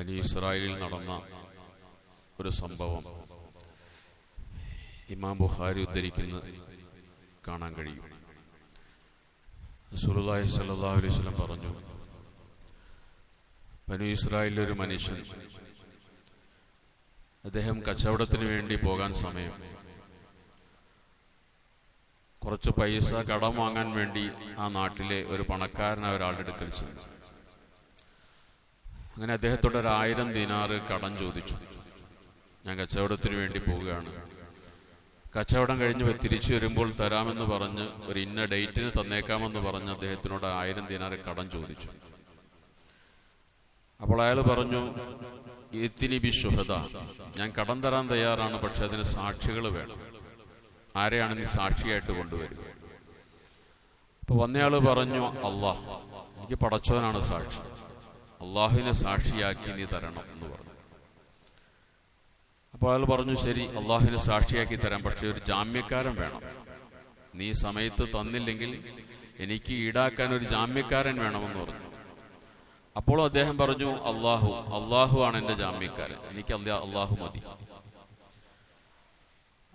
ബനി ഇസ്രായേലിൽ നടന്ന ഒരു സംഭവം ഇമാം ബുഖാരി ഉദ്ധരിക്കുന്നത് കാണാൻ കഴിയും. റസൂലുള്ളാഹി സ്വല്ലല്ലാഹു അലൈഹി വസല്ലം പറഞ്ഞു, ബനി ഇസ്രായേലിലെ ഒരു മനുഷ്യൻ, അദ്ദേഹം കച്ചവടത്തിന് വേണ്ടി പോകാൻ സമയം കുറച്ച് പൈസ കടം വാങ്ങാൻ വേണ്ടി ആ നാട്ടിലെ ഒരു പണക്കാരനായ ഒരാളുടെ അടുക്കൽ ചെന്നു. അങ്ങനെ അദ്ദേഹത്തോട് 1000 ദിനാറ് കടം ചോദിച്ചു. ഞാൻ കച്ചവടത്തിന് വേണ്ടി പോവുകയാണ്, കച്ചവടം കഴിഞ്ഞ് തിരിച്ചു വരുമ്പോൾ തരാമെന്ന് പറഞ്ഞ് ഒരു ഇന്ന ഡേറ്റിന് തന്നേക്കാമെന്ന് പറഞ്ഞ് അദ്ദേഹത്തിനോട് 1000 ദിനാറ് കടം ചോദിച്ചു. അപ്പോൾ അയാൾ പറഞ്ഞു, ഇത്തിനി ബി ശുഹദ, ഞാൻ കടം തരാൻ തയ്യാറാണ്, പക്ഷെ അതിന് സാക്ഷികൾ വേണം. ആരെയാണ് നീ സാക്ഷിയായിട്ട് കൊണ്ടുവരിക? അപ്പൊ വന്നയാള് പറഞ്ഞു, അള്ളാഹ്, എനിക്ക് പടച്ചോനാണ് സാക്ഷി, അള്ളാഹുവിനെ സാക്ഷിയാക്കി നീ തരണം എന്ന് പറഞ്ഞു. അപ്പോൾ അയാൾ പറഞ്ഞു, ശരി, അള്ളാഹുവിനെ സാക്ഷിയാക്കി തരാം, പക്ഷെ ഒരു ജാമ്യക്കാരൻ വേണം. നീ സമയത്ത് തന്നില്ലെങ്കിൽ എനിക്ക് ഈടാക്കാൻ ഒരു ജാമ്യക്കാരൻ വേണമെന്ന് പറഞ്ഞു. അപ്പോൾ അദ്ദേഹം പറഞ്ഞു, അള്ളാഹു ആണ് എന്റെ ജാമ്യക്കാരൻ, എനിക്ക് അള്ളാഹു മതി.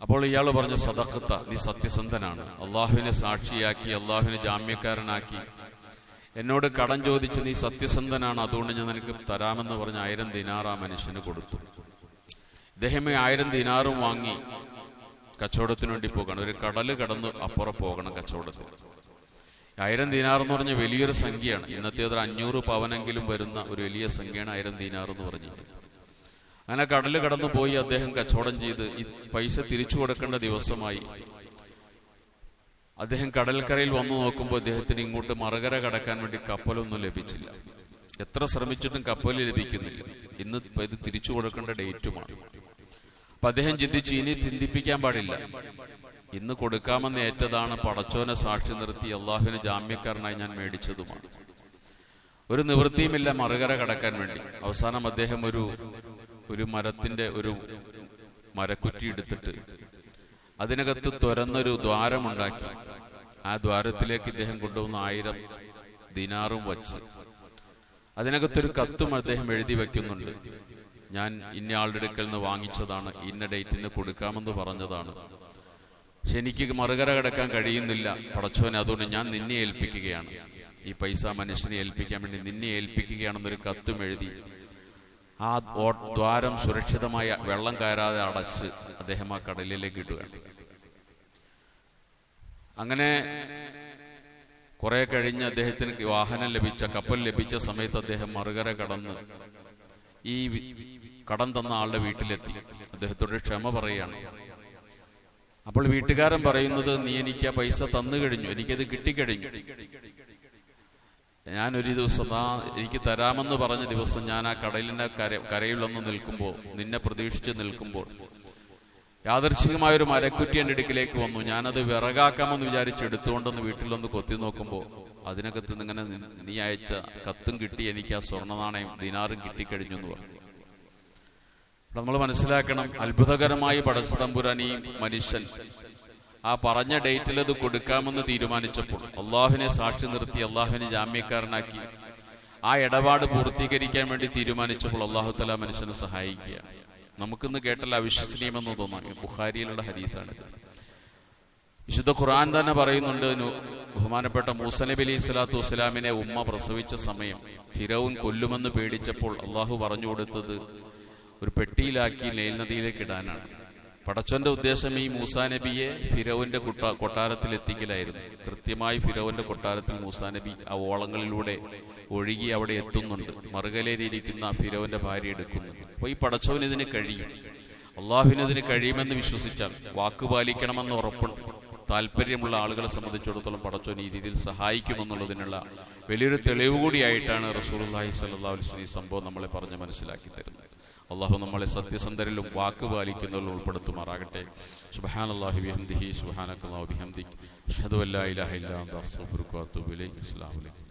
അപ്പോൾ ഇയാൾ പറഞ്ഞു, സദഖത്ത, നീ സത്യസന്ധനാണ്, അള്ളാഹുവിനെ സാക്ഷിയാക്കി അള്ളാഹുവിനെ ജാമ്യക്കാരനാക്കി എന്നോട് കടം ചോദിച്ച് നീ സത്യസന്ധനാണ്, അതുകൊണ്ട് ഞാൻ നിനക്ക് തരാമെന്ന് പറഞ്ഞ് 1000 ദിനാർ ആ മനുഷ്യന് കൊടുത്തു. ഇദ്ദേഹം 1000 ദിനാറും വാങ്ങി കച്ചവടത്തിന് വേണ്ടി പോകണം. ഒരു കടല് കടന്ന് അപ്പുറം പോകണം കച്ചവടത്തിന്. 1000 ദിനാർ എന്ന് പറഞ്ഞ വലിയൊരു സംഖ്യയാണ്. ഇന്നത്തെ ഒരു 500 പവനെങ്കിലും വരുന്ന ഒരു വലിയ സംഖ്യയാണ് 1000 ദിനാർ എന്ന് പറഞ്ഞത്. അങ്ങനെ കടല് കടന്നു പോയി അദ്ദേഹം കച്ചവടം ചെയ്ത് ഈ പൈസ തിരിച്ചു കൊടുക്കേണ്ട ദിവസമായി. അദ്ദേഹം കടൽക്കരയിൽ വന്നു നോക്കുമ്പോൾ അദ്ദേഹത്തിന് ഇങ്ങോട്ട് മറുകര കടക്കാൻ വേണ്ടി കപ്പലൊന്നും ലഭിച്ചില്ല. എത്ര ശ്രമിച്ചിട്ടും കപ്പൽ ലഭിക്കുന്നില്ല. ഇന്ന് ഇത് തിരിച്ചു കൊടുക്കേണ്ട ഡേറ്റുമാണ്. അപ്പൊ അദ്ദേഹം ചിന്തിച്ചു, ഇനി ചിന്തിപ്പിക്കാൻ പാടില്ല, ഇന്ന് കൊടുക്കാമെന്ന് ഏറ്റതാണ്, പടച്ചോനെ സാക്ഷി നിർത്തി അള്ളാഹുവിന് ജാമ്യക്കാരനായി ഞാൻ മേടിച്ചതുമാണ്. ഒരു നിവൃത്തിയുമില്ല മറുകര കടക്കാൻ വേണ്ടി. അവസാനം അദ്ദേഹം ഒരു മരത്തിന്റെ ഒരു മരക്കുറ്റി എടുത്തിട്ട് അതിനകത്ത് തുറന്നൊരു ദ്വാരമുണ്ടാക്കി ആ ദ്വാരത്തിലേക്ക് ഇദ്ദേഹം കൊണ്ടുവന്ന 1000 ദിനാറും വച്ച് അതിനകത്തൊരു കത്തും അദ്ദേഹം എഴുതി വെക്കുന്നുണ്ട്. ഞാൻ ഇന്നയാളുടെ അടുക്കൽ നിന്ന് വാങ്ങിച്ചതാണ്, ഇന്ന ഡേറ്റിന് കൊടുക്കാമെന്ന് പറഞ്ഞതാണ്, പക്ഷെ എനിക്ക് മറുകര കടക്കാൻ കഴിയുന്നില്ല പടച്ചോനെ, അതുകൊണ്ട് ഞാൻ നിന്നെ ഏൽപ്പിക്കുകയാണ്, ഈ പൈസ മനുഷ്യനെ ഏൽപ്പിക്കാൻ വേണ്ടി നിന്നെ ഏൽപ്പിക്കുകയാണെന്നൊരു കത്തും എഴുതി ആ ദ്വാരം സുരക്ഷിതമായ വെള്ളം കയറാതെ അടച്ച് അദ്ദേഹം ആ കടലിലേക്ക് ഇടുകയാണ്. അങ്ങനെ കുറെ കഴിഞ്ഞ് അദ്ദേഹത്തിന് വാഹനം ലഭിച്ച, കപ്പൽ ലഭിച്ച സമയത്ത് അദ്ദേഹം മറുകര കടന്ന് ഈ കടം തന്ന ആളുടെ വീട്ടിലെത്തി. അദ്ദേഹത്തോട് ക്ഷമ പറയുകയാണ്. അപ്പോൾ വീട്ടുകാരൻ പറയുന്നത്, നീ എനിക്ക് ആ പൈസ തന്നു കഴിഞ്ഞു, എനിക്കത് കിട്ടിക്കഴിഞ്ഞു. ഞാനൊരു ദിവസം എനിക്ക് തരാമെന്ന് പറഞ്ഞ ദിവസം ഞാൻ ആ കടലിന്റെ കരയിൽ വന്ന് നിൽക്കുമ്പോൾ, നിന്നെ പ്രതീക്ഷിച്ച് നിൽക്കുമ്പോൾ യാദർച്ഛികമായൊരു മരക്കുറ്റി എൻ്റെ അടുക്കിലേക്ക് വന്നു. ഞാനത് വിറകാക്കാമെന്ന് വിചാരിച്ച് എടുത്തുകൊണ്ടൊന്ന് വീട്ടിലൊന്ന് കൊത്തി നോക്കുമ്പോൾ അതിനകത്ത് ഇങ്ങനെ നീ അയച്ച കത്തും കിട്ടി, എനിക്ക് ആ സ്വർണ്ണനാണയം ദിനാറും കിട്ടിക്കഴിഞ്ഞു എന്ന് പറഞ്ഞു. നമ്മൾ മനസ്സിലാക്കണം, അത്ഭുതകരമായി പടച്ചതമ്പുരാൻ ഈ മനുഷ്യൻ ആ പറഞ്ഞ ഡേറ്റിൽ അത് കൊടുക്കാമെന്ന് തീരുമാനിച്ചപ്പോൾ, അള്ളാഹുവിനെ സാക്ഷി നിർത്തി അള്ളാഹുവിനെ ജാമ്യക്കാരനാക്കി ആ ഇടപാട് പൂർത്തീകരിക്കാൻ വേണ്ടി തീരുമാനിച്ചപ്പോൾ അള്ളാഹു തആല മനുഷ്യനെ സഹായിക്കുകയാണ്. നമുക്കിന്ന് കേട്ടല്ല അവിശ്വസനീയമെന്ന് തോന്നാം. ബുഖാരിയിലുള്ള ഹദീസാണിത്. വിശുദ്ധ ഖുർആൻ തന്നെ പറയുന്നുണ്ട്, ബഹുമാനപ്പെട്ട മൂസ നബി അലൈഹി സ്വലാത്തു വസ്സലാമിനെ ഉമ്മ പ്രസവിച്ച സമയം ഫിറൗൻ കൊല്ലുമെന്ന് പേടിച്ചപ്പോൾ അള്ളാഹു പറഞ്ഞു കൊടുത്തത് ഒരു പെട്ടിയിലാക്കി നൈൽ നദിയിലേക്ക് ഇടാനാണ്. പടച്ചോന്റെ ഉദ്ദേശം ഈ മൂസാ നബിയെ ഫിറൗന്റെ കൊട്ടാരത്തിൽ എത്തിക്കലായിരുന്നു. കൃത്യമായി ഫിറൗന്റെ കൊട്ടാരത്തിൽ മൂസാ നബി ആ ഓളങ്ങളിലൂടെ ഒഴുകി അവിടെ എത്തുന്നുണ്ട്. മറുകലയിലിരിക്കുന്ന ഫിറൗന്റെ ഭാര്യ എടുക്കുന്നുണ്ട്. അപ്പൊ ഈ പടച്ചോന് ഇതിന് കഴിയും, അള്ളാഹുവിനതിന് കഴിയുമെന്ന് വിശ്വസിച്ചാൽ, വാക്കുപാലിക്കണമെന്ന് ഉറപ്പുണ്ട്, താല്പര്യമുള്ള ആളുകളെ സംബന്ധിച്ചിടത്തോളം പടച്ചോൻ ഈ രീതിയിൽ സഹായിക്കുമെന്നുള്ളതിനുള്ള വലിയൊരു തെളിവ് കൂടിയായിട്ടാണ് റസൂലുള്ളാഹി സ്വല്ലല്ലാഹു അലൈഹി വസല്ലം ഈ സംഭവം നമ്മളെ പറഞ്ഞ് മനസ്സിലാക്കി തരുന്നത്. അള്ളാഹു നമ്മളെ സത്യസന്ധരിലും വാക്ക് പാലിക്കുന്നവരിലും ഉൾപ്പെടുത്തുമാറാകട്ടെ. സുബ്ഹാനല്ലാഹി ബിഹംദിഹി സുബ്ഹാനക്കല്ലാഹു ബിഹംദിക് അഷ്ഹദു അല്ലാ ഇലാഹ ഇല്ലാ അൻത അസ്തഗ്ഫിറുക വഅതൂബു ഇലൈക്. അസ്സലാമു അലൈക്കും.